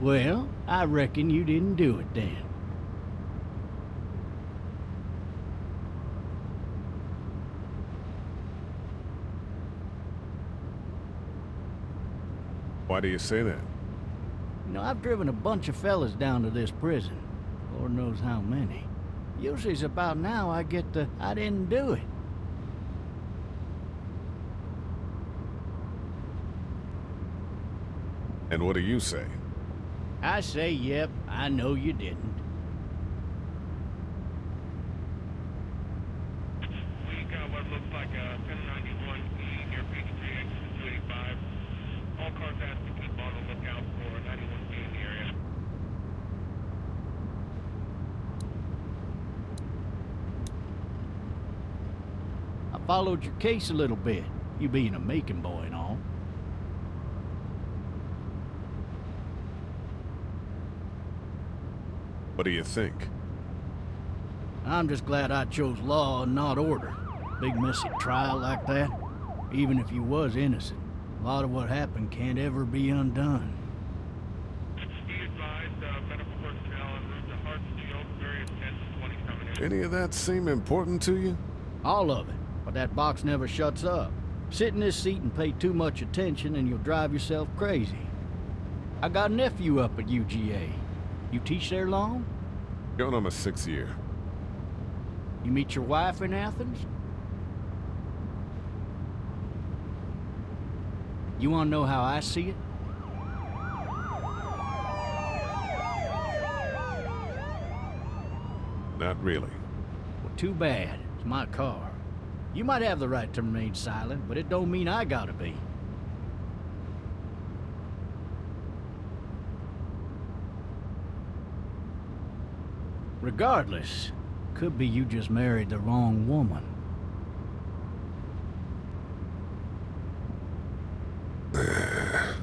Well, I reckon you didn't do it then. Why do you say that? You know, I've driven a bunch of fellas down to this prison. Lord knows how many. Usually it's about now I get the, I didn't do it. And what do you say? I say, yep, I know you didn't. We got what looks like a 1091E near Peachtree, exit 285. All cars have to keep on the lookout for a 91B in the area. I followed your case a little bit, you being a Macon boy and all. What do you think? I'm just glad I chose law and not order. Big messy trial like that, even if you was innocent, a lot of what happened can't ever be undone. Be advised, medical personnel en route to Hartsfield, various 10 to 20 coming in. Any of that seem important to you? All of it, but that box never shuts up. Sit in this seat and pay too much attention and you'll drive yourself crazy. I got a nephew up at UGA. You teach there long? Going on my 6th year. You meet your wife in Athens? You want to know how I see it? Not really. Well, too bad. It's my car. You might have the right to remain silent, but it don't mean I gotta be. Regardless, could be you just married the wrong woman. Riot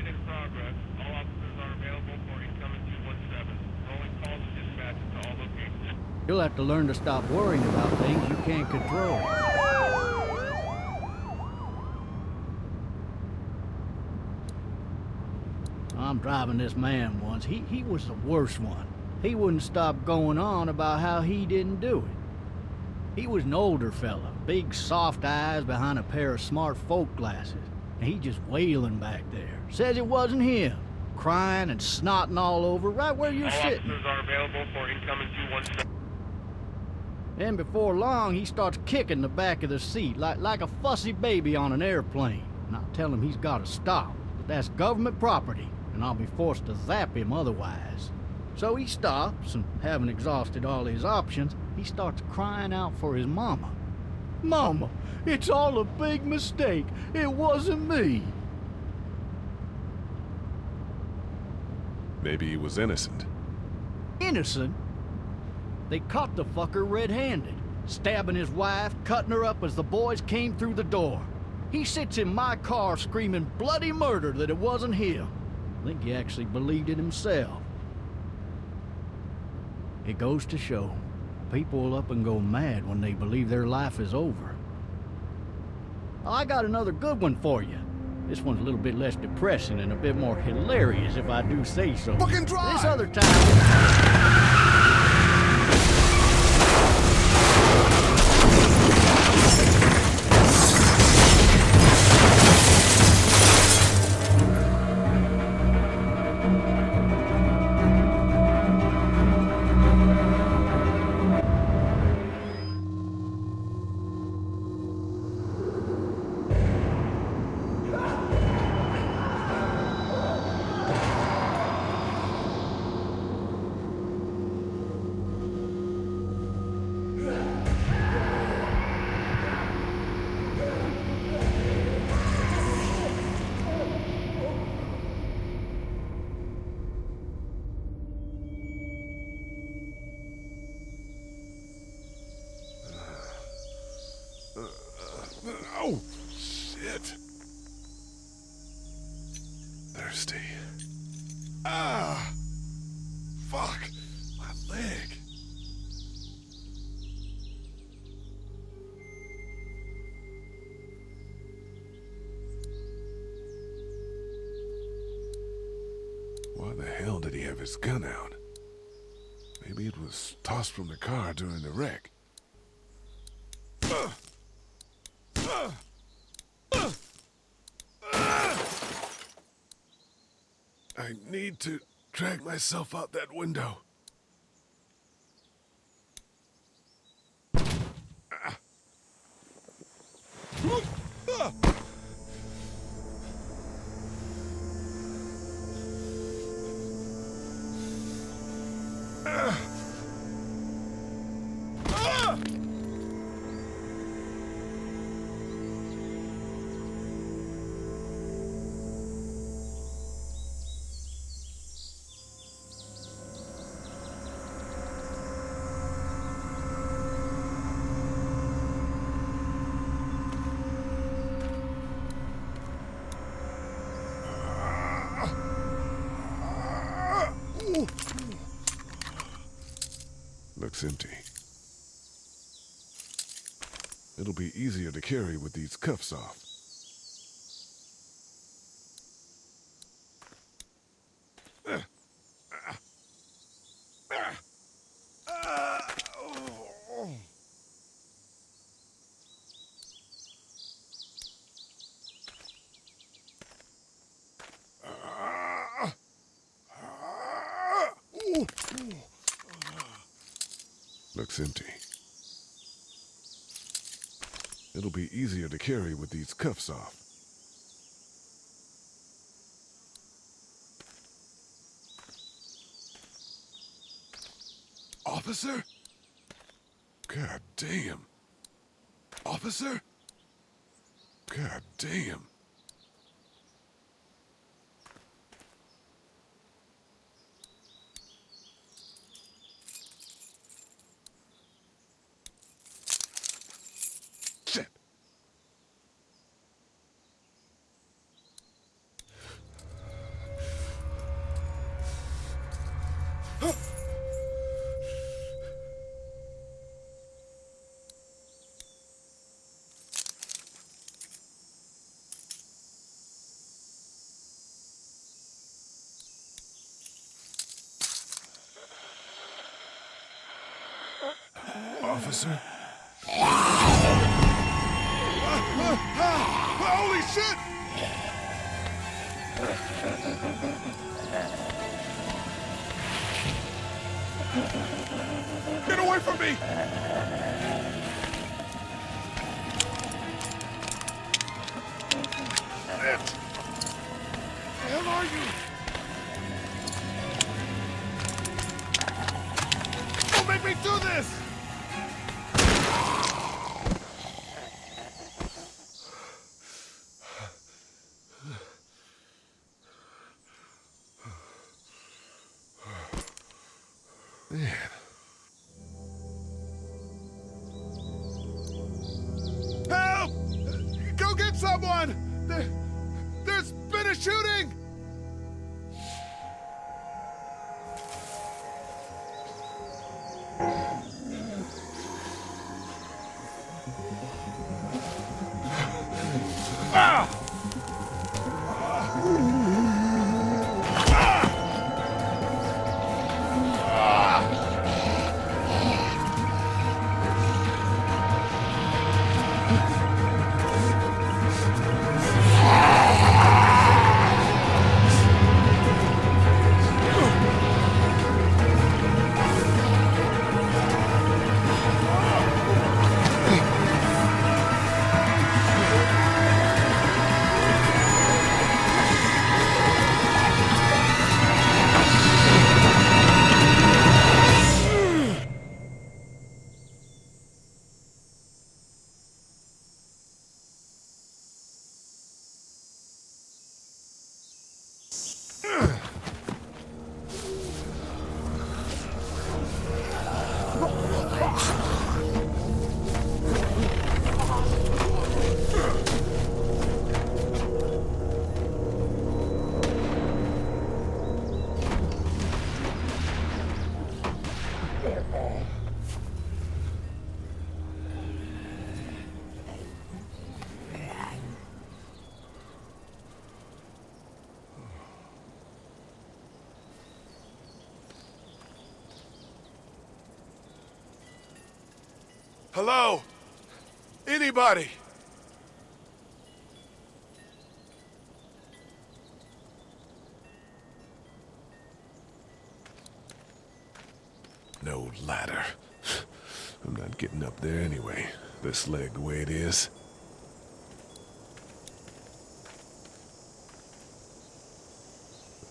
in progress. All officers are available for incoming 217. Rolling calls to dispatch to all locations. You'll have to learn to stop worrying about things you can't control. I'm driving this man once. He was the worst one. He wouldn't stop going on about how he didn't do it. He was an older fella, big soft eyes behind a pair of smart folk glasses. And he just wailing back there. Says it wasn't him. Crying and snotting all over right where you're All sitting. officers are available for incoming 217. Then before long, he starts kicking the back of the seat like a fussy baby on an airplane. And I tell him he's got to stop. But that's government property, and I'll be forced to zap him otherwise. So he stops, and having exhausted all his options, he starts crying out for his mama. Mama, it's all a big mistake. It wasn't me. Maybe he was innocent. Innocent? They caught the fucker red-handed, stabbing his wife, cutting her up as the boys came through the door. He sits in my car screaming bloody murder that it wasn't him. I think he actually believed it himself. It goes to show, people will up and go mad when they believe their life is over. Oh, I got another good one for you. This one's a little bit less depressing and a bit more hilarious, if I do say so. Fucking drive! This other time... Oh, shit. Thirsty. Ah! Fuck! My leg. Why the hell did he have his gun out? Maybe it was tossed from the car during the wreck. I need to drag myself out that window. Looks empty. It'll be easier to carry with these cuffs off. Looks empty. It'll be easier to carry with these cuffs off. Officer? God damn. Officer? God damn. Shit. Officer? Holy shit! Get away from me! Where the hell are you? Don't make me do this! Man. Help! Go get someone! There's been a shooting! Ah! Hello? Anybody? No ladder. I'm not getting up there anyway. This leg the way it is.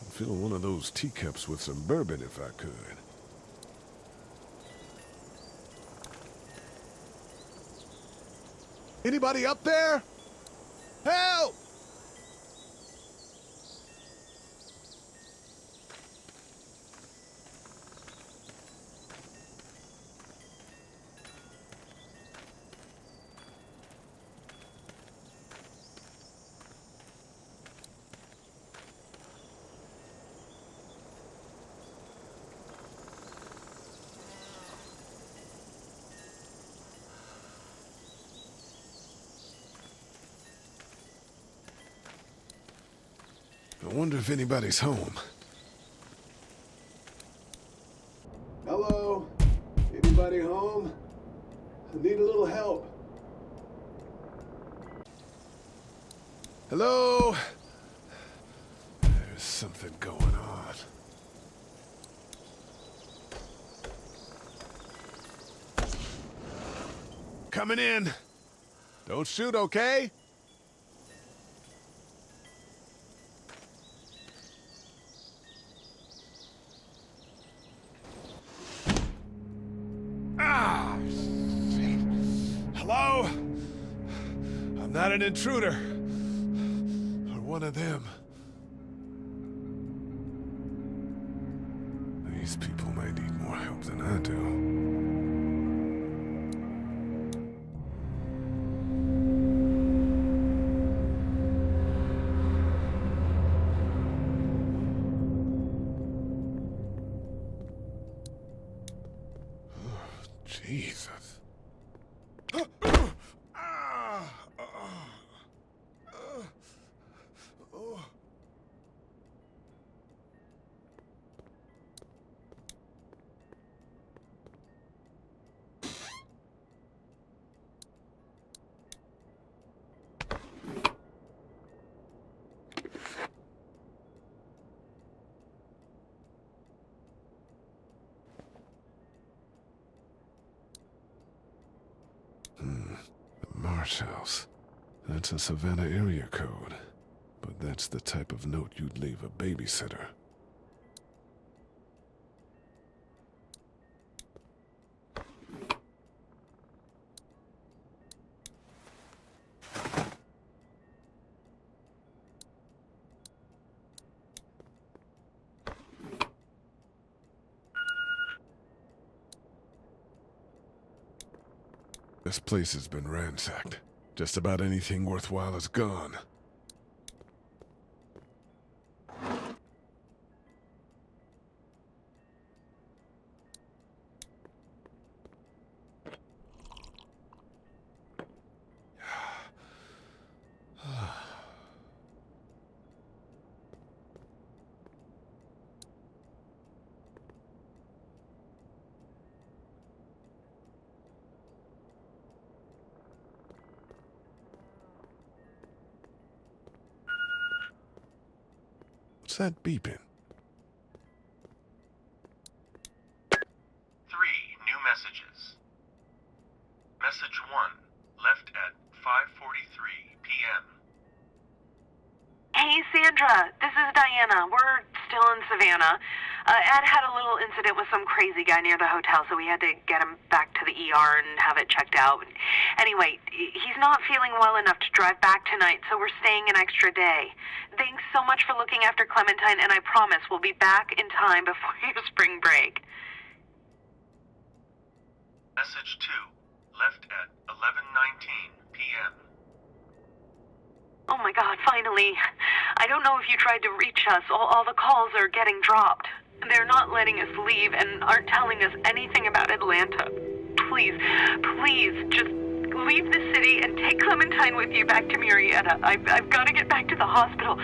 I'd fill one of those teacups with some bourbon if I could. Anybody up there? Help! I wonder if anybody's home. Hello? Anybody home? I need a little help. Hello? There's something going on. Coming in. Don't shoot, okay? Hello? I'm not an intruder. Or one of them. These people might need more help than I do. Jesus. Marsh House. That's a Savannah area code. But that's the type of note you'd leave a babysitter. This place has been ransacked. Just about anything worthwhile is gone. What's that beeping? 3 new messages. Message 1, left at 5:43 p.m. Hey, Sandra, this is Diana. We're still in Savannah. Ed had a little incident with some crazy guy near the hotel, so we had to get him back to the ER and have it checked out. Anyway, he's not feeling well enough to drive back tonight, so we're staying an extra day. Thanks so much for looking after Clementine, and I promise we'll be back in time before your spring break. Message 2, left at 11:19 p.m. Oh my God, finally. I don't know if you tried to reach us. All the calls are getting dropped. They're not letting us leave and aren't telling us anything about Atlanta. Please, just leave the city and take Clementine with you back to Murrieta. I've got to get back to the hospital.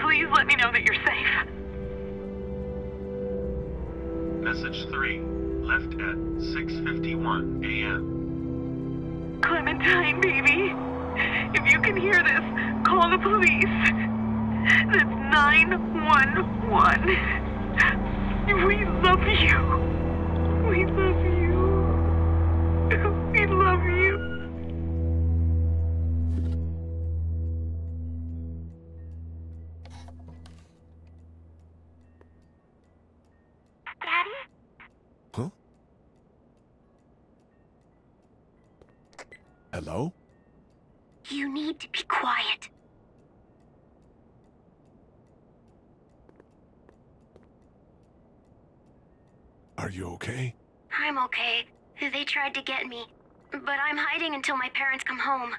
Please let me know that you're safe. Message 3, left at 6:51 a.m. Clementine, baby. If you can hear this, call the police. That's 911. We love you. We love you. We love you. Daddy? Huh? Hello? You need to be quiet. Are you okay? I'm okay. They tried to get me, but I'm hiding until my parents come home.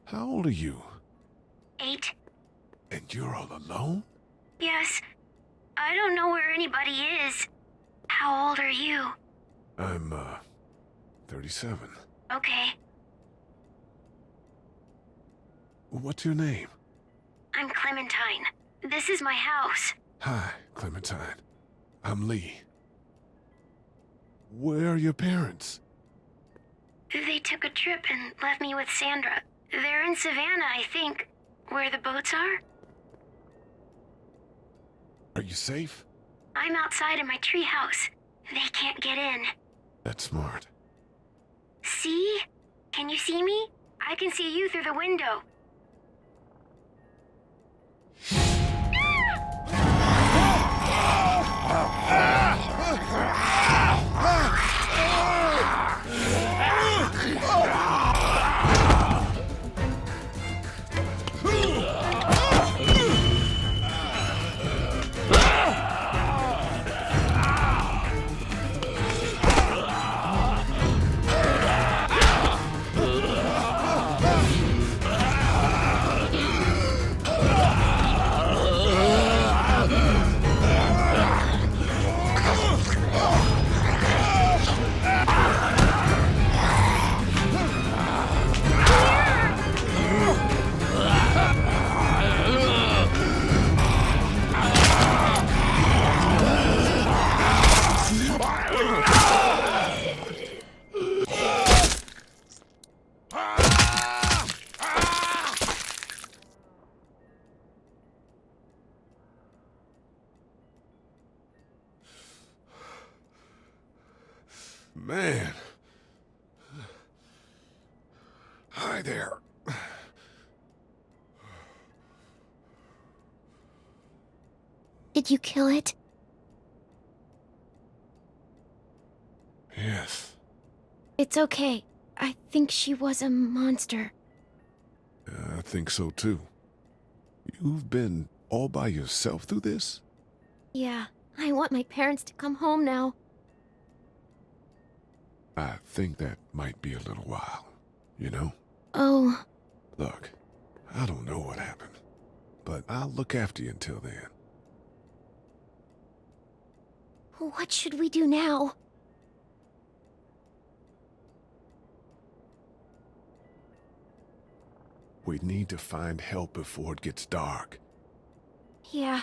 How old are you? 8. And you're all alone? Yes. I don't know where anybody is. How old are you? I'm, 37. Okay. What's your name? I'm Clementine. This is my house. Hi, Clementine. I'm Lee. Where are your parents? They took a trip and left me with Sandra. They're in Savannah, I think. Where the boats are? Are you safe? I'm outside in my treehouse. They can't get in. That's smart. See? Can you see me? I can see you through the window. Man. Hi there. Did you kill it? Yes. It's okay. I think she was a monster. I think so too. You've been all by yourself through this? Yeah, I want my parents to come home now. I think that might be a little while, you know? Oh, Look, I don't know what happened, but I'll look after you until then. what should we do now? We need to find help before it gets dark. Yeah,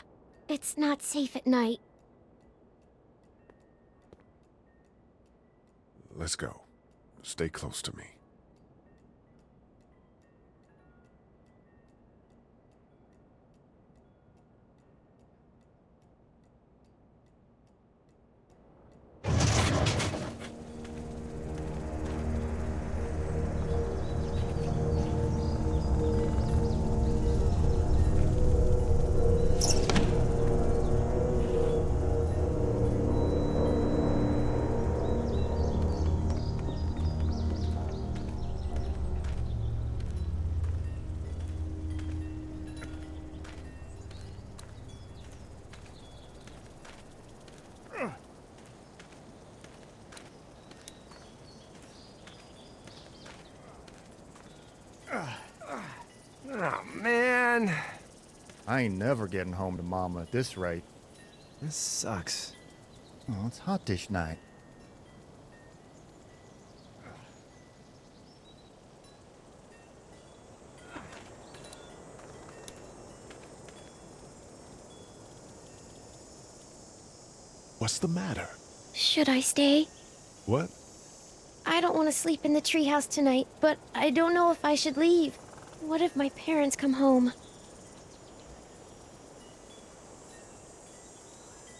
it's not safe at night. Let's go. Stay close to me. Oh, man. I ain't never getting home to Mama at this rate. This sucks. Oh, it's hot dish night. What's the matter? Should I stay? What? I don't want to sleep in the treehouse tonight, but I don't know if I should leave. What if my parents come home?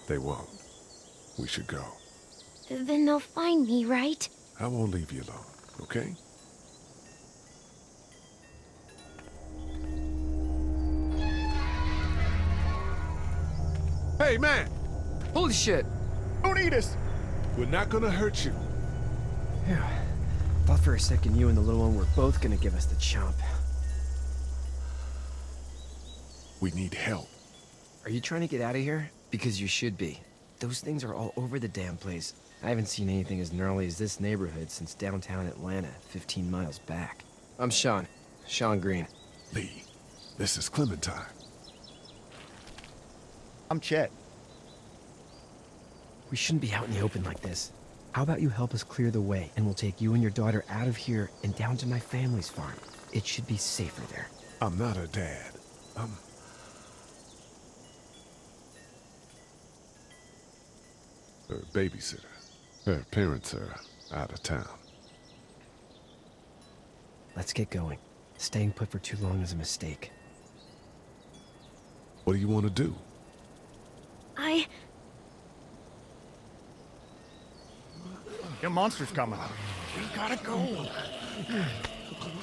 They won't. We should go. Then they'll find me, right? I won't leave you alone, okay? Hey, man! Holy shit! Don't eat us! We're not gonna hurt you. Yeah. Thought for a second you and the little one were both gonna give us the chomp. We need help. Are you trying to get out of here? Because you should be. Those things are all over the damn place. I haven't seen anything as gnarly as this neighborhood since downtown Atlanta, 15 miles back. I'm Sean. Sean Green. Lee, this is Clementine. I'm Chet. We shouldn't be out in the open like this. How about you help us clear the way, and we'll take you and your daughter out of here and down to my family's farm. It should be safer there. I'm not her dad. I'm her babysitter. Her parents are out of town. Let's get going. Staying put for too long is a mistake. What do you want to do? Your monster's coming. We gotta go.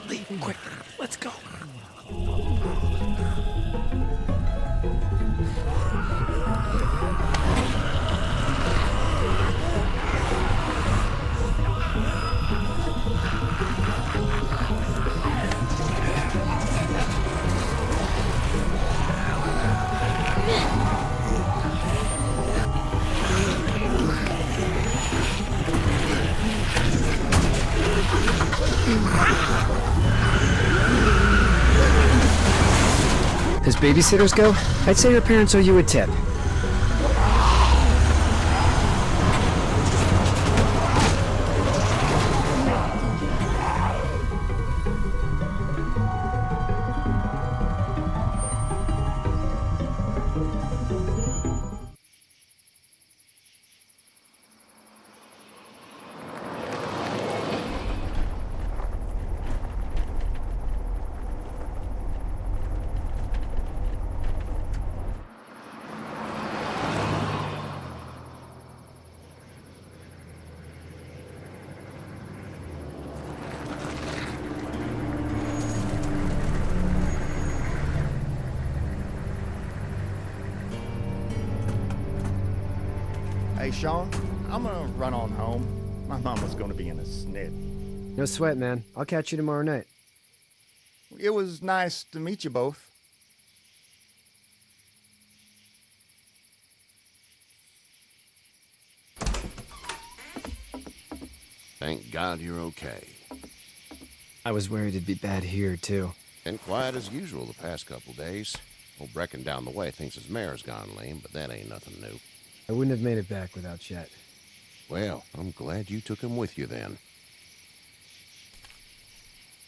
Lee, quick, let's go. As babysitters go, I'd say your parents owe you a tip. Hey, Sean, I'm gonna run on home. My mama's gonna be in a snit. No sweat, man. I'll catch you tomorrow night. It was nice to meet you both. Thank God you're okay. I was worried it'd be bad here, too. Been quiet as usual the past couple days. Old Brecken down the way thinks his mare's gone lame, but that ain't nothing new. I wouldn't have made it back without Chet. Well, I'm glad you took him with you then.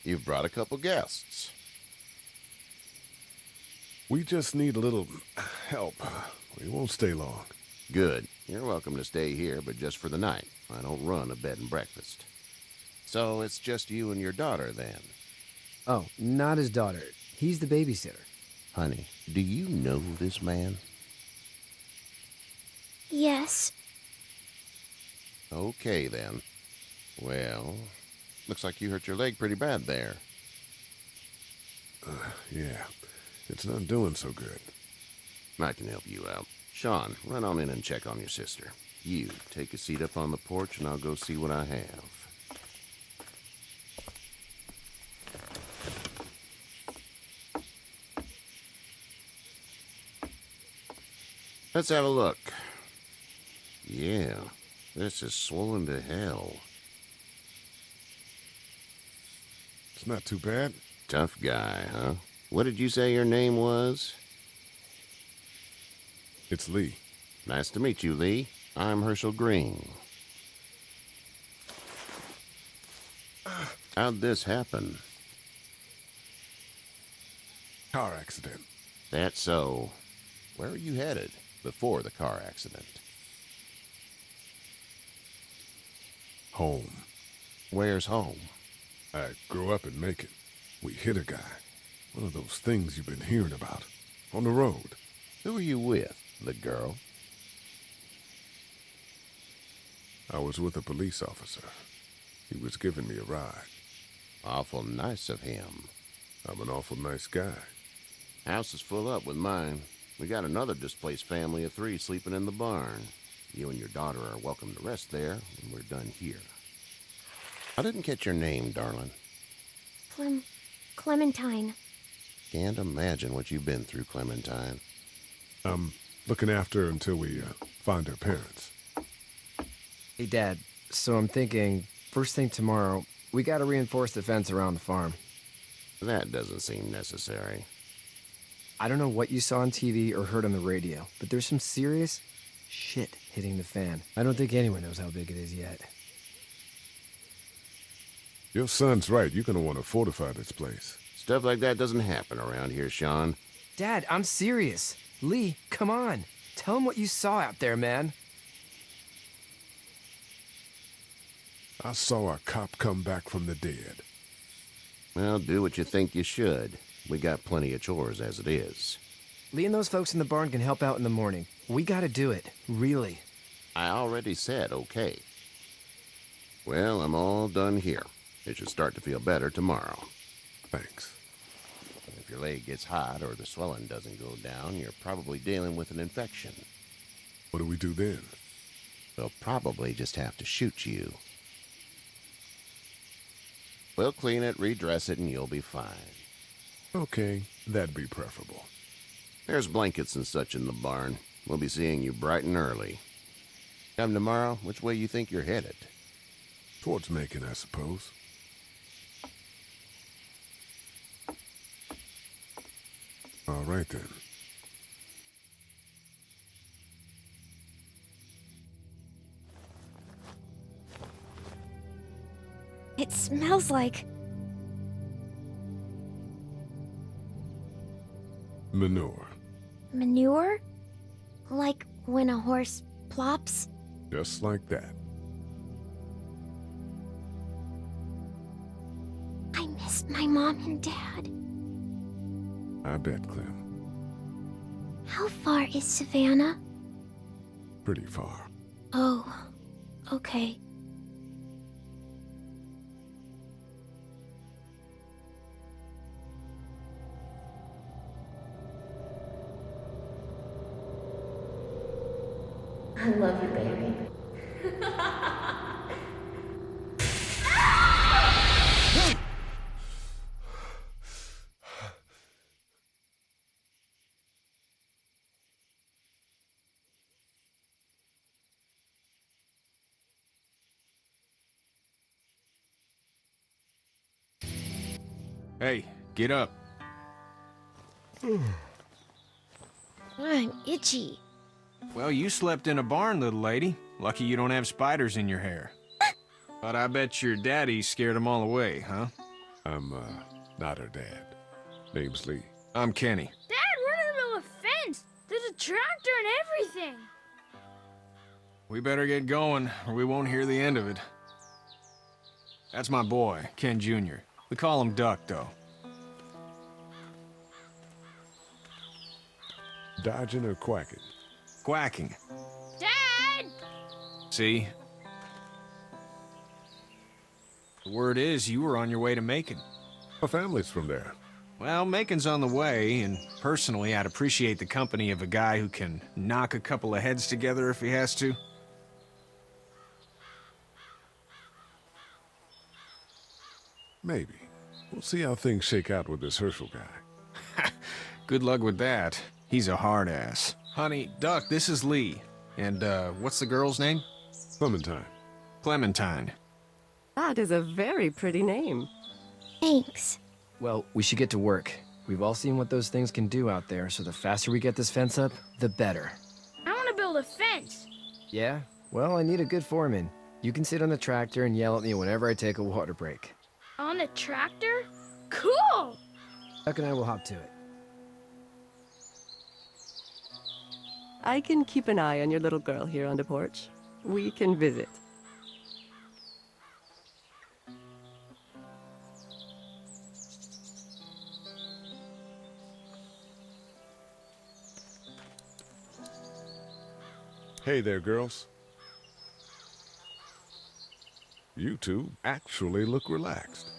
You've brought a couple guests. We just need a little help. We won't stay long. Good. You're welcome to stay here, but just for the night. I don't run a bed and breakfast. So it's just you and your daughter then? Oh, not his daughter. He's the babysitter. Honey, do you know this man? Yes. Okay, then. Well, looks like you hurt your leg pretty bad there. Yeah, it's not doing so good. I can help you out. Sean, run on in and check on your sister. You, take a seat up on the porch and I'll go see what I have. Let's have a look. Yeah, this is swollen to hell. It's not too bad. Tough guy, huh? What did you say your name was? It's Lee. Nice to meet you, Lee. I'm Herschel Green. How'd this happen? Car accident. That's so. Where are you headed before the car accident? Home. Where's home? I grew up in Macon. We hit a guy. One of those things you've been hearing about. On the road. Who are you with? The girl? I was with a police officer. He was giving me a ride. Awful nice of him. I'm an awful nice guy. House is full up with mine. We got another displaced family of 3 sleeping in the barn. You and your daughter are welcome to rest there when we're done here. I didn't catch your name, darling. Clementine. Can't imagine what you've been through, Clementine. I'm looking after her until we find her parents. Hey, Dad, so I'm thinking, first thing tomorrow, we gotta reinforce the fence around the farm. That doesn't seem necessary. I don't know what you saw on TV or heard on the radio, but there's some serious shit hitting the fan. I don't think anyone knows how big it is yet. Your son's right. You're gonna want to fortify this place. Stuff like that doesn't happen around here, Sean. Dad, I'm serious. Lee, come on. Tell him what you saw out there, man. I saw a cop come back from the dead. Well, do what you think you should. We got plenty of chores as it is. Lee and those folks in the barn can help out in the morning. We gotta do it. Really. I already said okay. Well, I'm all done here. It should start to feel better tomorrow. Thanks. If your leg gets hot or the swelling doesn't go down, you're probably dealing with an infection. What do we do then? They'll probably just have to shoot you. We'll clean it, redress it, and you'll be fine. Okay, that'd be preferable. There's blankets and such in the barn. We'll be seeing you bright and early. Come tomorrow, which way you think you're headed? Towards Macon, I suppose. All right, then. It smells like... Manure. manure? Like when a horse plops? Just like that. I miss my mom and dad. I bet, Clem. How far is Savannah? Pretty far. Oh, okay. I love you, baby. Hey, get up. I'm itchy. Well, you slept in a barn, little lady. Lucky you don't have spiders in your hair. But I bet your daddy scared them all away, huh? I'm, not her dad. Name's Lee. I'm Kenny. Dad, we're in the middle of a fence. There's a tractor and everything. We better get going, or we won't hear the end of it. That's my boy, Ken Jr. We call him Duck, though. Dodging or quacking? Quacking. Dad! See? The word is you were on your way to Macon. My family's from there. Well, Macon's on the way, and personally, I'd appreciate the company of a guy who can knock a couple of heads together if he has to. Maybe. We'll see how things shake out with this Herschel guy. Good luck with that. He's a hard ass. Honey, Duck, this is Lee. And, what's the girl's name? Clementine. Clementine. That is a very pretty name. Thanks. Well, we should get to work. We've all seen what those things can do out there, so the faster we get this fence up, the better. I want to build a fence. Yeah? Well, I need a good foreman. You can sit on the tractor and yell at me whenever I take a water break. On the tractor? Cool! Duck and I will hop to it. I can keep an eye on your little girl here on the porch. We can visit. Hey there, girls. You two actually look relaxed.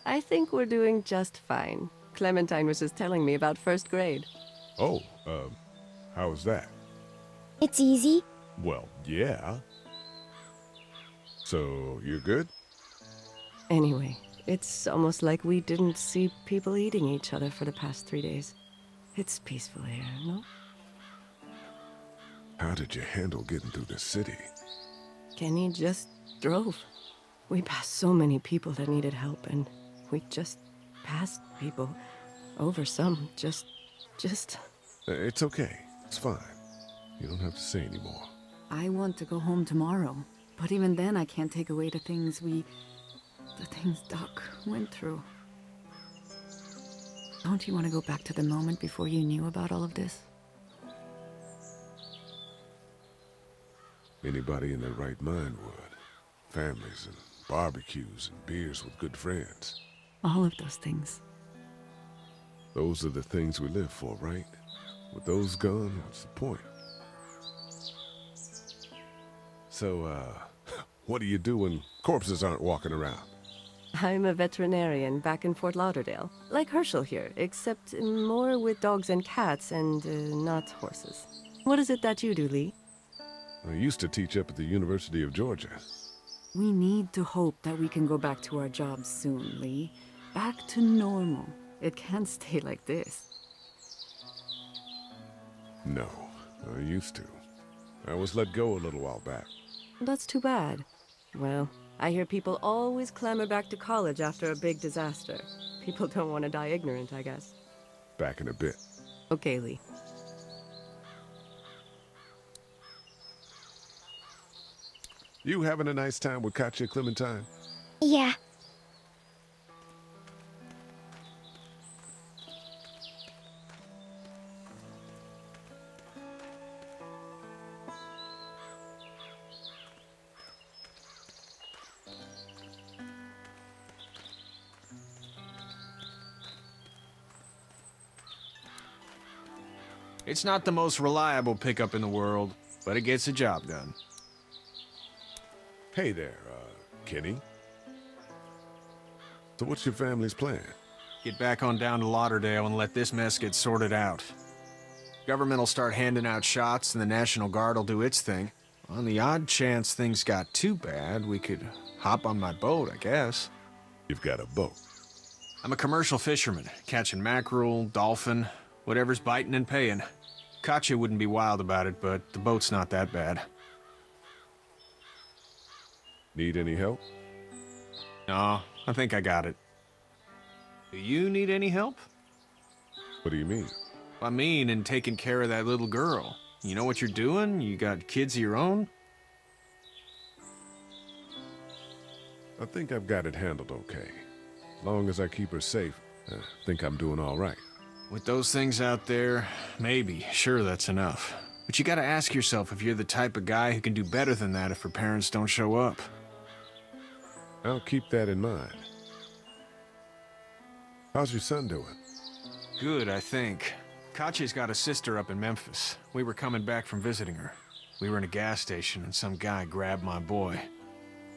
I think we're doing just fine. Clementine was just telling me about first grade. Oh, how was that? It's easy. Well, yeah. So, you're good? Anyway, it's almost like we didn't see people eating each other for the past 3 days. It's peaceful here, no? How did you handle getting through the city? Kenny just drove. We passed so many people that needed help, and we just passed people. Over some, just... It's okay. It's fine. You don't have to say anymore. I want to go home tomorrow, but even then I can't take away the things Doc went through. Don't you want to go back to the moment before you knew about all of this? Anybody in their right mind would. Families and barbecues and beers with good friends. All of those things. Those are the things we live for, right? With those gone, what's the point? So, what do you do when corpses aren't walking around? I'm a veterinarian back in Fort Lauderdale. Like Herschel here, except more with dogs and cats and not horses. What is it that you do, Lee? I used to teach up at the University of Georgia. We need to hope that we can go back to our jobs soon, Lee. Back to normal. It can't stay like this. No, I used to. I was let go a little while back. That's too bad. Well, I hear people always clamor back to college after a big disaster. People don't want to die ignorant, I guess. Back in a bit. Okay, Lee. You having a nice time with Katya, Clementine? Yeah. It's not the most reliable pickup in the world, but it gets the job done. Hey there, Kenny. So what's your family's plan? Get back on down to Lauderdale and let this mess get sorted out. Government will start handing out shots and the National Guard will do its thing. On the odd chance things got too bad, we could hop on my boat, I guess. You've got a boat. I'm a commercial fisherman, catching mackerel, dolphin, whatever's biting and paying. Katya wouldn't be wild about it, but the boat's not that bad. Need any help? No, I think I got it. Do you need any help? What do you mean? I mean, in taking care of that little girl. You know what you're doing? You got kids of your own? I think I've got it handled okay. As long as I keep her safe, I think I'm doing all right. With those things out there, maybe, sure, that's enough. But you gotta ask yourself if you're the type of guy who can do better than that if her parents don't show up. I'll keep that in mind. How's your son doing? Good, I think. Katya's got a sister up in Memphis. We were coming back from visiting her. We were in a gas station and some guy grabbed my boy.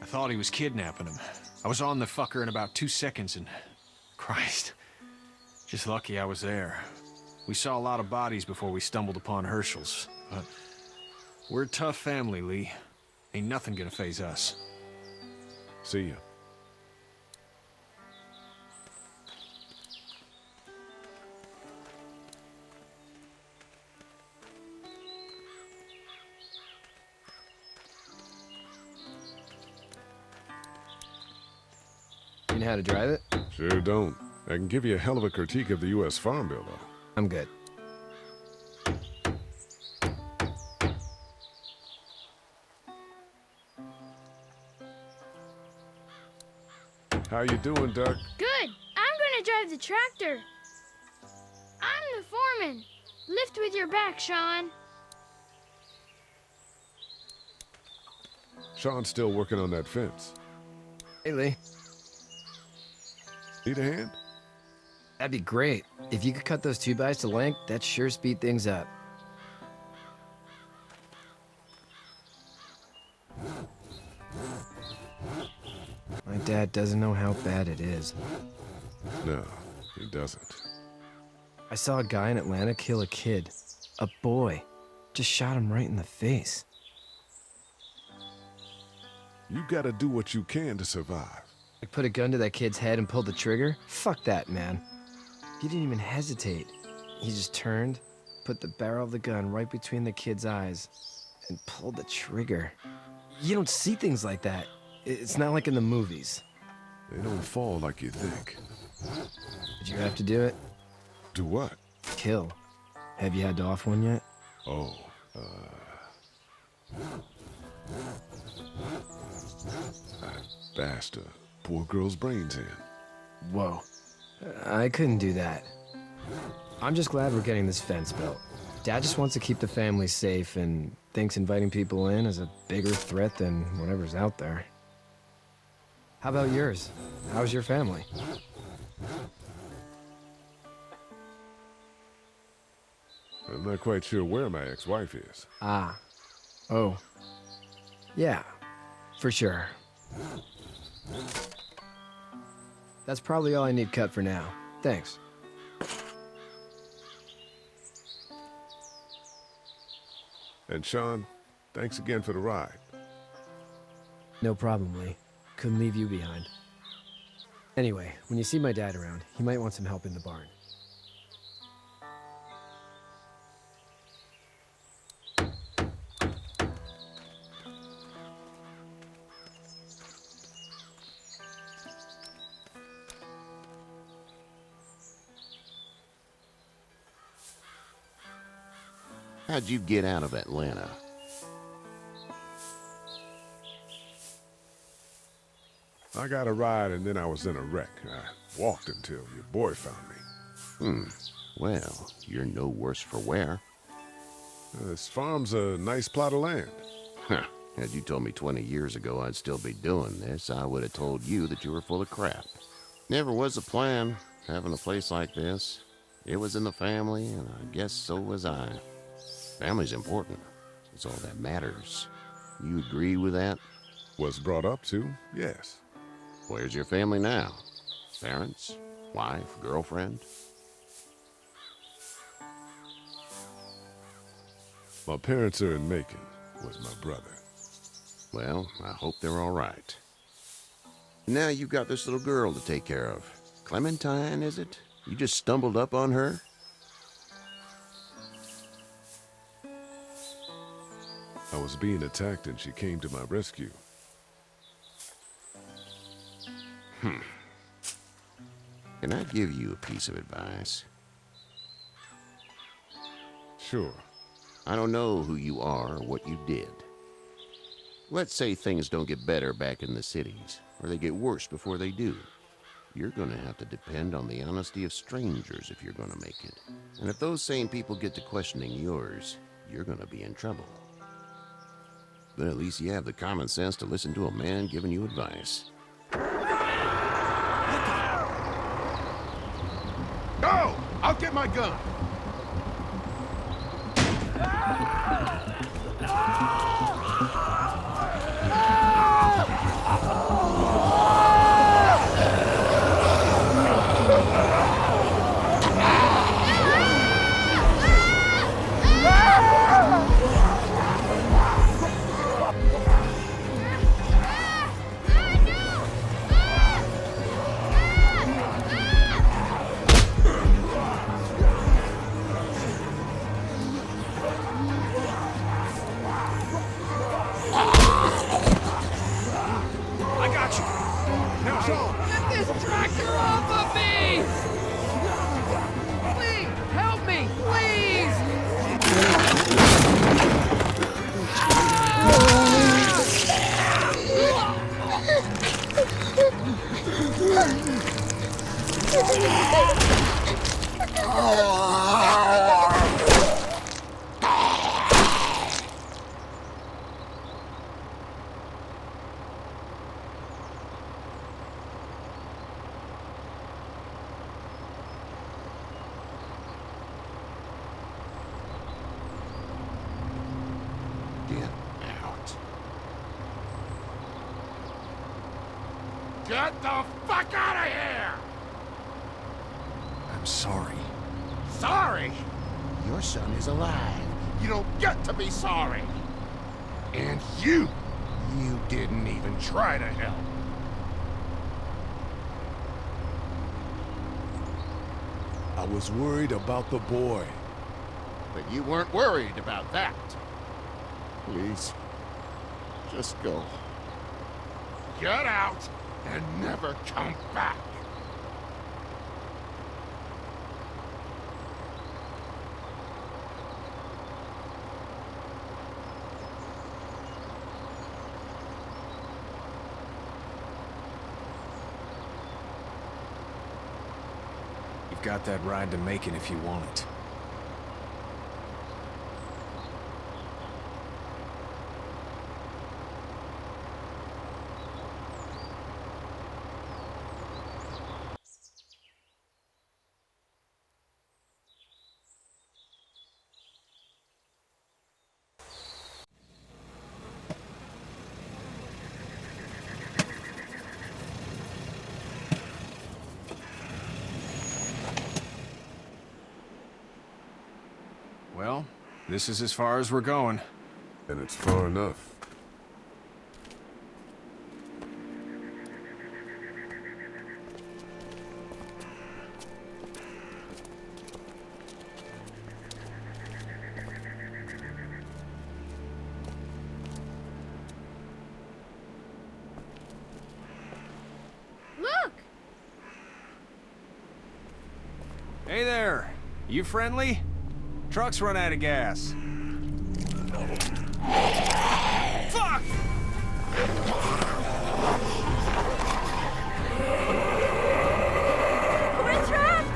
I thought he was kidnapping him. I was on the fucker in about 2 seconds and... Christ. Just lucky I was there. We saw a lot of bodies before we stumbled upon Herschel's. But we're a tough family, Lee. Ain't nothing gonna faze us. See ya. You know how to drive it? Sure don't. I can give you a hell of a critique of the U.S. Farm Bill, though. I'm good. How you doing, Doug? Good. I'm gonna drive the tractor. I'm the foreman. Lift with your back, Sean. Sean's still working on that fence. Hey, Lee. Need a hand? That'd be great. If you could cut those 2x to length, that'd sure speed things up. Dad doesn't know how bad it is. No, he doesn't. I saw a guy in Atlanta kill a kid. A boy. Just shot him right in the face. You gotta do what you can to survive. Like put a gun to that kid's head and pulled the trigger? Fuck that, man. He didn't even hesitate. He just turned, put the barrel of the gun right between the kid's eyes, and pulled the trigger. You don't see things like that. It's not like in the movies. They don't fall like you think. Did you have to do it? Do what? Kill. Have you had to off one yet? Oh, I bashed a poor girl's brains in. Whoa. I couldn't do that. I'm just glad we're getting this fence built. Dad just wants to keep the family safe and thinks inviting people in is a bigger threat than whatever's out there. How about yours? How's your family? I'm not quite sure where my ex-wife is. Ah. Oh. Yeah, for sure. That's probably all I need cut for now. Thanks. And Sean, thanks again for the ride. No problem, Lee. Couldn't leave you behind. Anyway, when you see my dad around, he might want some help in the barn. How'd you get out of Atlanta? I got a ride and then I was in a wreck. I walked until your boy found me. Well, you're no worse for wear. This farm's a nice plot of land. Huh. Had you told me 20 years ago I'd still be doing this, I would have told you that you were full of crap. Never was a plan, having a place like this. It was in the family, and I guess so was I. Family's important. It's all that matters. You agree with that? Was brought up to, yes. Where's your family now? Parents? Wife? Girlfriend? My parents are in Macon. Was my brother. Well, I hope they're all right. Now you've got this little girl to take care of. Clementine, is it? You just stumbled up on her? I was being attacked and she came to my rescue. Can I give you a piece of advice? Sure. I don't know who you are or what you did. Let's say things don't get better back in the cities, or they get worse before they do. You're gonna have to depend on the honesty of strangers if you're gonna make it. And if those same people get to questioning yours, you're gonna be in trouble. But at least you have the common sense to listen to a man giving you advice. Go! I'll get my gun! Get the fuck out of here! I'm sorry. Sorry? Your son is alive. You don't get to be sorry. And you didn't even try to help. I was worried about the boy. But you weren't worried about that. Please, just go. Get out and never come back. You've got that ride to Macon if you want it. Well, this is as far as we're going. And it's far enough. Look! Hey there! You friendly? Truck's run out of gas. Fuck! We're trapped!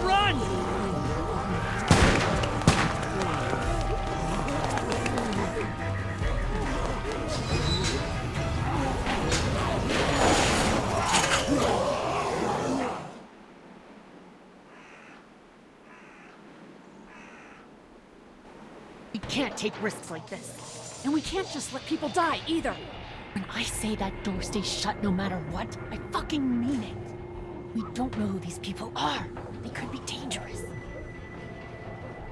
Run! We can't take risks like this. And we can't just let people die, either. When I say that door stays shut no matter what, I fucking mean it. We don't know who these people are. They could be dangerous.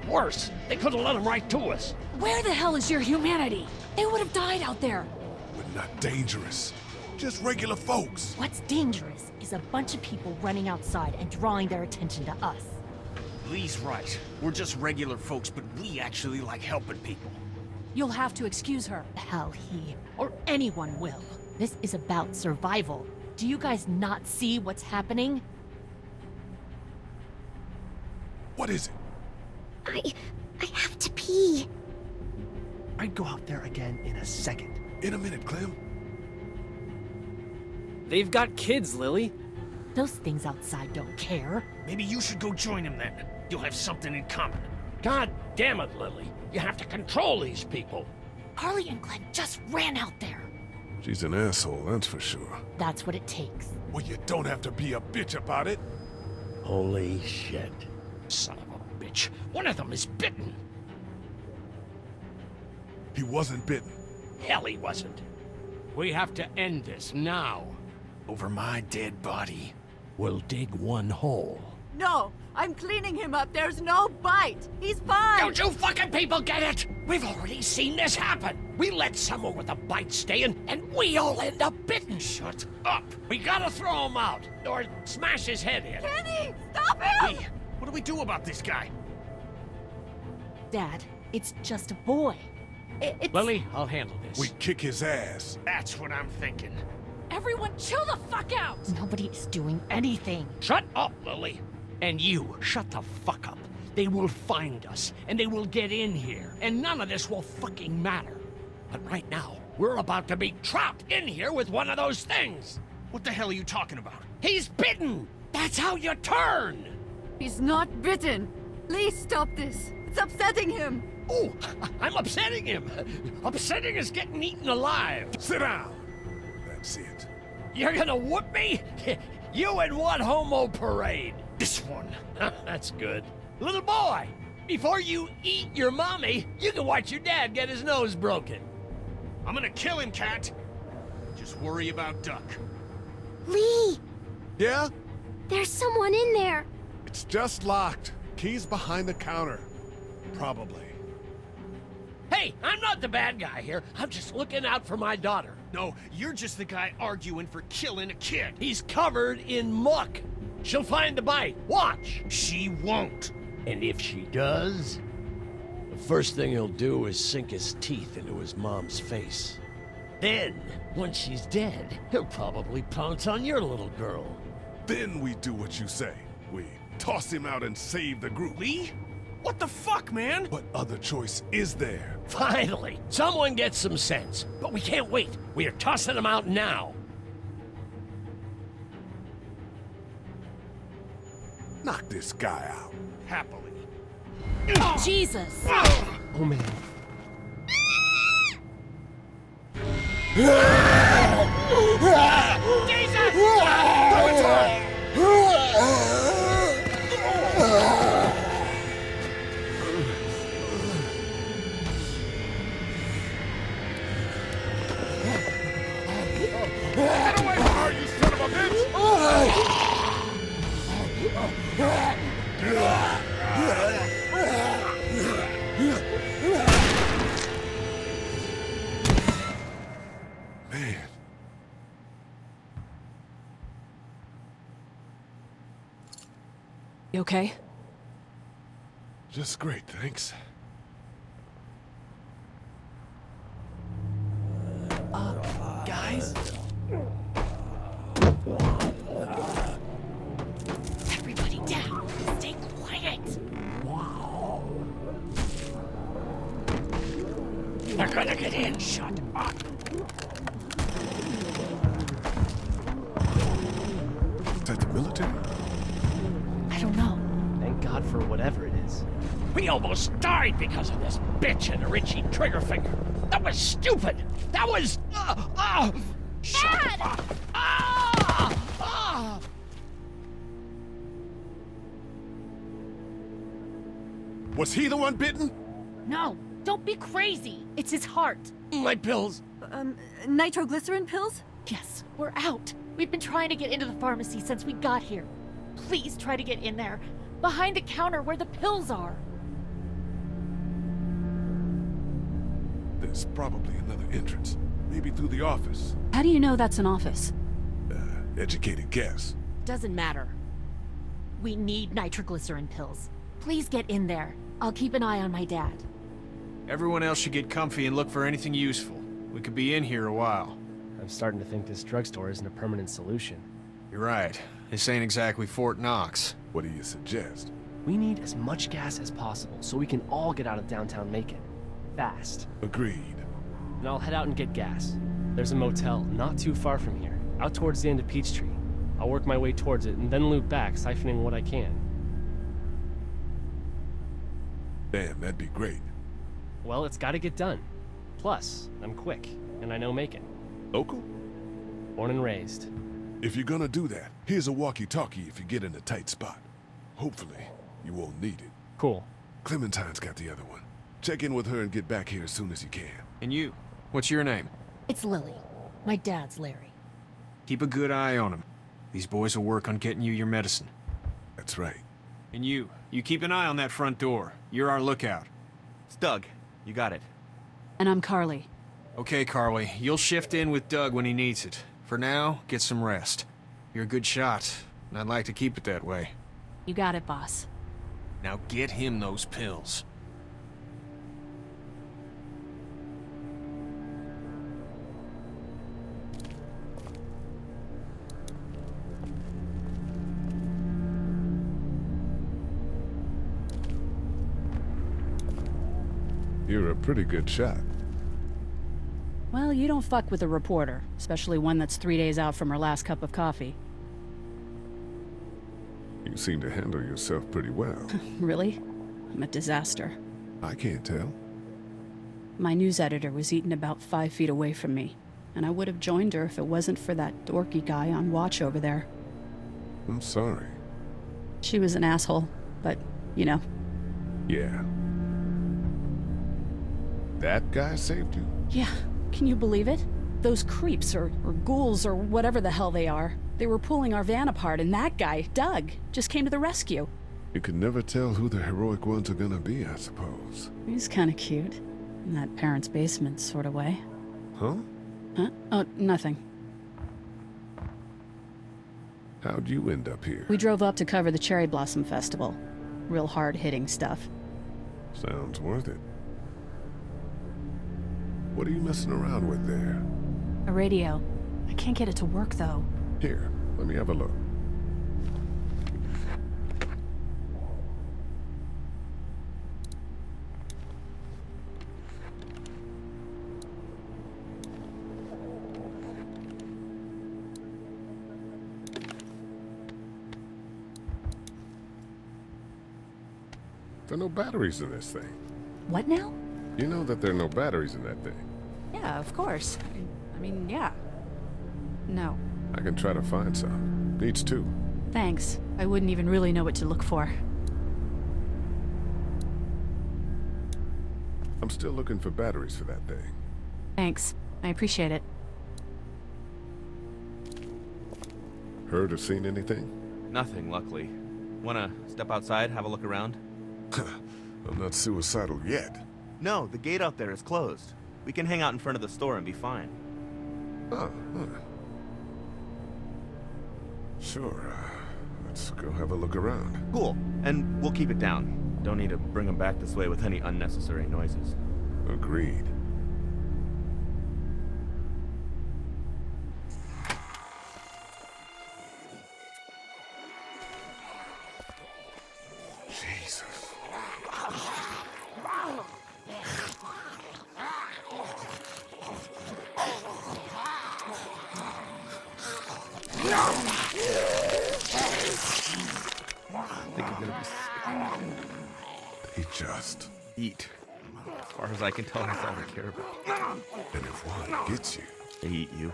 Worse, they could have let them right to us. Where the hell is your humanity? They would have died out there. We're not dangerous. Just regular folks. What's dangerous is a bunch of people running outside and drawing their attention to us. Lee's right. We're just regular folks, but we actually like helping people. You'll have to excuse her. Hell, he or anyone will. This is about survival. Do you guys not see what's happening? What is it? I have to pee. I'd go out there again in a second. In a minute, Clem. They've got kids, Lily. Those things outside don't care. Maybe you should go join them then. You'll have something in common. God damn it, Lily. You have to control these people. Harley and Glenn just ran out there. She's an asshole, that's for sure. That's what it takes. Well, you don't have to be a bitch about it. Holy shit. Son of a bitch. One of them is bitten. He wasn't bitten. Hell, he wasn't. We have to end this now. Over my dead body, we'll dig one hole. No, I'm cleaning him up. There's no bite. He's fine. Don't you fucking people get it? We've already seen this happen. We let someone with a bite stay in, and we all end up bitten. Shut up. We gotta throw him out, or smash his head in. Kenny, stop him! Lee, what do we do about this guy? Dad, it's just a boy. It's... Lily, I'll handle this. We kick his ass. That's what I'm thinking. Everyone chill the fuck out! Nobody is doing anything. Shut up, Lily. And you, shut the fuck up. They will find us, and they will get in here, and none of this will fucking matter. But right now, we're about to be trapped in here with one of those things. What the hell are you talking about? He's bitten! That's how you turn! He's not bitten. Please stop this. It's upsetting him. Oh, I'm upsetting him. Upsetting is getting eaten alive. Sit down. That's it. You're gonna whoop me? You in what homo parade? This one. That's good. little boy, before you eat your mommy, you can watch your dad get his nose broken. I'm gonna kill him, Cat. Just worry about Duck. Lee! Yeah? There's someone in there. It's just locked. Key's behind the counter. Probably. Hey, I'm not the bad guy here. I'm just looking out for my daughter. No, you're just the guy arguing for killing a kid. He's covered in muck. She'll find the bite. Watch. She won't. And if she does, the first thing he'll do is sink his teeth into his mom's face. Then, once she's dead, he'll probably pounce on your little girl. Then we do what you say. We toss him out and save the group. Lee? What the fuck, man? What other choice is there? Finally, someone gets some sense. But we can't wait. We are tossing him out now. Knock this guy out. Happily. Jesus! Oh, man. Get away from her, you son of a bitch! Man. You okay? Just great, thanks. Guys? Everybody down. Stay quiet. They're gonna get in. Shut up. Is that the military? I don't know. Thank God for whatever it is. We almost died because of this bitch and a Richie Triggerfinger. That was stupid. That was... Shut up. Was he the one bitten? No, don't be crazy. It's his heart. My pills. Nitroglycerin pills? Yes, we're out. We've been trying to get into the pharmacy since we got here. Please try to get in there. Behind the counter where the pills are. There's probably another entrance. Maybe through the office. How do you know that's an office? Educated guess. Doesn't matter. We need nitroglycerin pills. Please get in there. I'll keep an eye on my dad. Everyone else should get comfy and look for anything useful. We could be in here a while. I'm starting to think this drugstore isn't a permanent solution. You're right. This ain't exactly Fort Knox. What do you suggest? We need as much gas as possible so we can all get out of downtown Macon. Fast. Agreed. And I'll head out and get gas. There's a motel not too far from here, out towards the end of Peachtree. I'll work my way towards it and then loop back, siphoning what I can. Damn, that'd be great. Well, it's gotta get done. Plus, I'm quick, and I know Macon. Local? Born and raised. If you're gonna do that, here's a walkie-talkie if you get in a tight spot. Hopefully, you won't need it. Cool. Clementine's got the other one. Check in with her and get back here as soon as you can. And you? What's your name? It's Lily. My dad's Larry. Keep a good eye on him. These boys will work on getting you your medicine. That's right. And you keep an eye on that front door. You're our lookout. It's Doug. You got it. And I'm Carly. Okay, Carly. You'll shift in with Doug when he needs it. For now, get some rest. You're a good shot, and I'd like to keep it that way. You got it, boss. Now get him those pills. You're a pretty good shot. Well, you don't fuck with a reporter, especially one that's 3 days out from her last cup of coffee. You seem to handle yourself pretty well. Really? I'm a disaster. I can't tell. My news editor was eaten about 5 feet away from me, and I would have joined her if it wasn't for that dorky guy on watch over there. I'm sorry. She was an asshole, but you know. Yeah. That guy saved you? Yeah, can you believe it? Those creeps, or ghouls, or whatever the hell they are, they were pulling our van apart, and that guy, Doug, just came to the rescue. You can never tell who the heroic ones are gonna be, I suppose. He's kind of cute. In that parents' basement sort of way. Huh? Huh? Oh, nothing. How'd you end up here? We drove up to cover the Cherry Blossom Festival. Real hard-hitting stuff. Sounds worth it. What are you messing around with there? A radio. I can't get it to work, though. Here, let me have a look. There are no batteries in this thing. What now? You know that there are no batteries in that thing. Yeah, of course. I mean, yeah. No. I can try to find some. Needs two. Thanks. I wouldn't even really know what to look for. I'm still looking for batteries for that thing. Thanks. I appreciate it. Heard or seen anything? Nothing, luckily. Wanna step outside, have a look around? I'm not suicidal yet. No, the gate out there is closed. We can hang out in front of the store and be fine. Oh, sure. Let's go have a look around. Cool. And we'll keep it down. Don't need to bring them back this way with any unnecessary noises. Agreed. Jesus. Think I'm gonna be sick. They just eat. As far as I can tell, that's all they care about. And if one gets you, they eat you.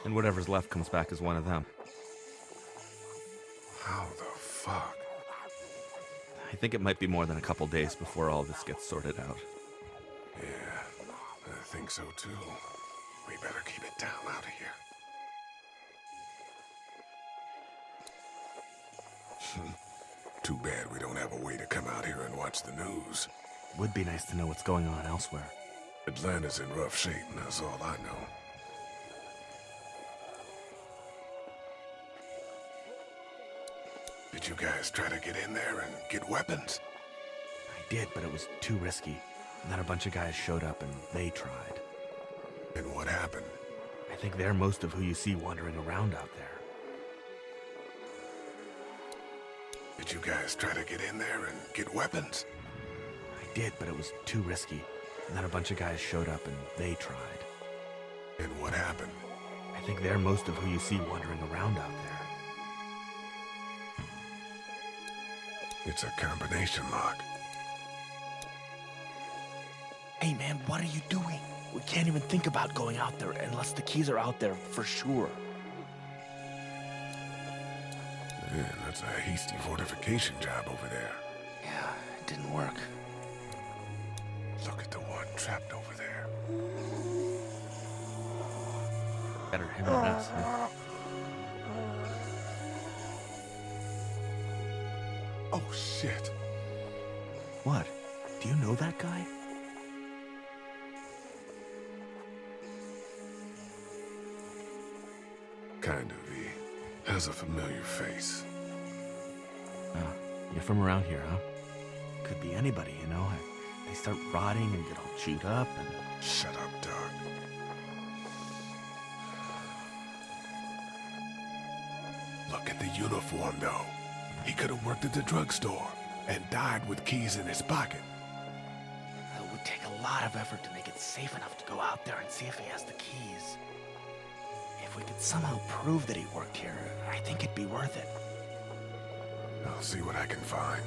And whatever's left comes back as one of them. How the fuck? I think it might be more than a couple days before all this gets sorted out. Yeah, I think so too. We better keep it down out of here. Too bad we don't have a way to come out here and watch the news. Would be nice to know what's going on elsewhere. Atlanta's in rough shape, and that's all I know. Did you guys try to get in there and get weapons? I did, but it was too risky. And then a bunch of guys showed up and they tried. And what happened? I think they're most of who you see wandering around out there. Did you guys try to get in there and get weapons? I did, but it was too risky. And then a bunch of guys showed up and they tried. And what happened? I think they're most of who you see wandering around out there. It's a combination lock. Hey man, what are you doing? We can't even think about going out there unless the keys are out there for sure. Man, that's a hasty fortification job over there. Yeah, it didn't work. Look at the one trapped over there. Better him than us, huh? Oh, shit. What? Do you know that guy? Kind of, he has a familiar face. You're from around here, huh? Could be anybody, you know? They start rotting and get all chewed up and... Shut up, Doug. Look at the uniform, though. He could have worked at the drugstore and died with keys in his pocket. It would take a lot of effort to make it safe enough to go out there and see if he has the keys. If we could somehow prove that he worked here, I think it'd be worth it. I'll see what I can find.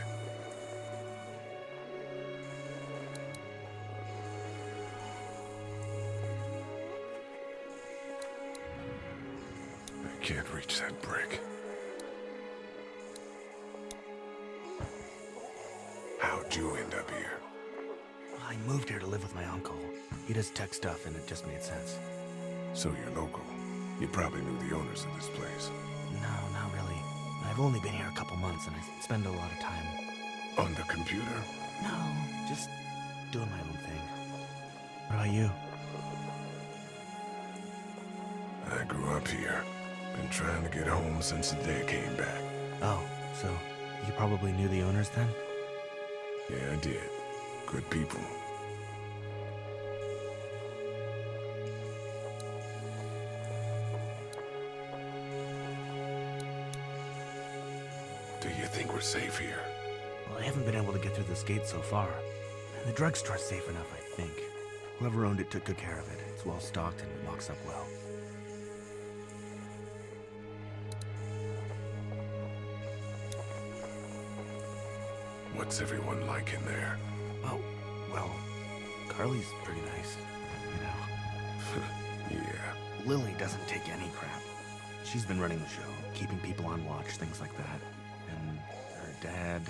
I can't reach that brick. How'd you end up here? I moved here to live with my uncle. He does tech stuff, and it just made sense. So you're local. You probably knew the owners of this place. No, not really. I've only been here a couple months, and I spend a lot of time... On the computer? No, just doing my own thing. What about you? I grew up here. Been trying to get home since the day I came back. Oh, so you probably knew the owners then? Yeah, I did. Good people. Do you think we're safe here? Well, I haven't been able to get through this gate so far. The drugstore's safe enough, I think. Whoever owned it took good care of it. It's well stocked and it locks up well. What's everyone like in there? Oh, well, Carly's pretty nice, you know. Yeah. Lily doesn't take any crap. She's been running the show, keeping people on watch, things like that. And her dad...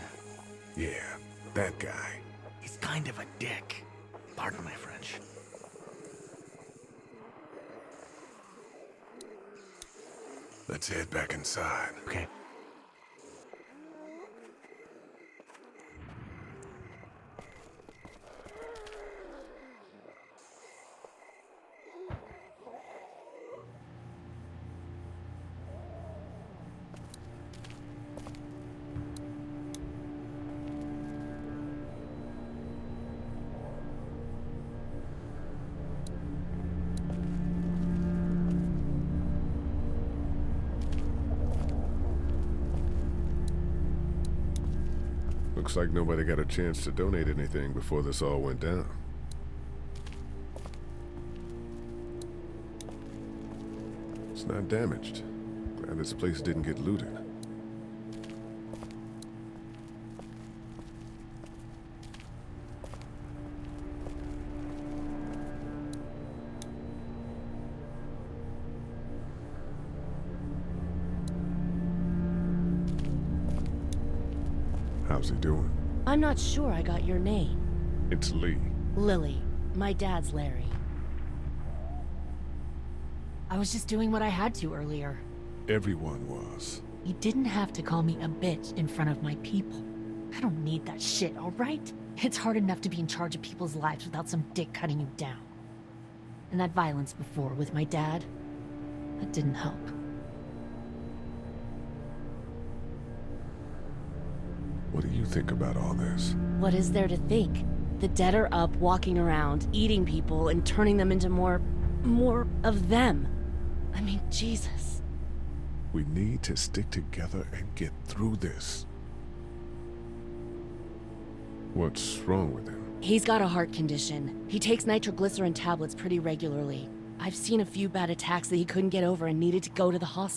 Yeah, that guy. He's kind of a dick. Pardon my French. Let's head back inside. Okay. Looks like nobody got a chance to donate anything before this all went down. It's not damaged. Glad this place didn't get looted. How's he doing? I'm not sure I got your name. It's Lee. Lily. My dad's Larry. I was just doing what I had to earlier. Everyone was. You didn't have to call me a bitch in front of my people. I don't need that shit, all right? It's hard enough to be in charge of people's lives without some dick cutting you down. And that violence before with my dad, that didn't help. What do you think about all this? What is there to think? The dead are up, walking around, eating people, and turning them into more of them. I mean, Jesus. We need to stick together and get through this. What's wrong with him? He's got a heart condition. He takes nitroglycerin tablets pretty regularly. I've seen a few bad attacks that he couldn't get over and needed to go to the hospital.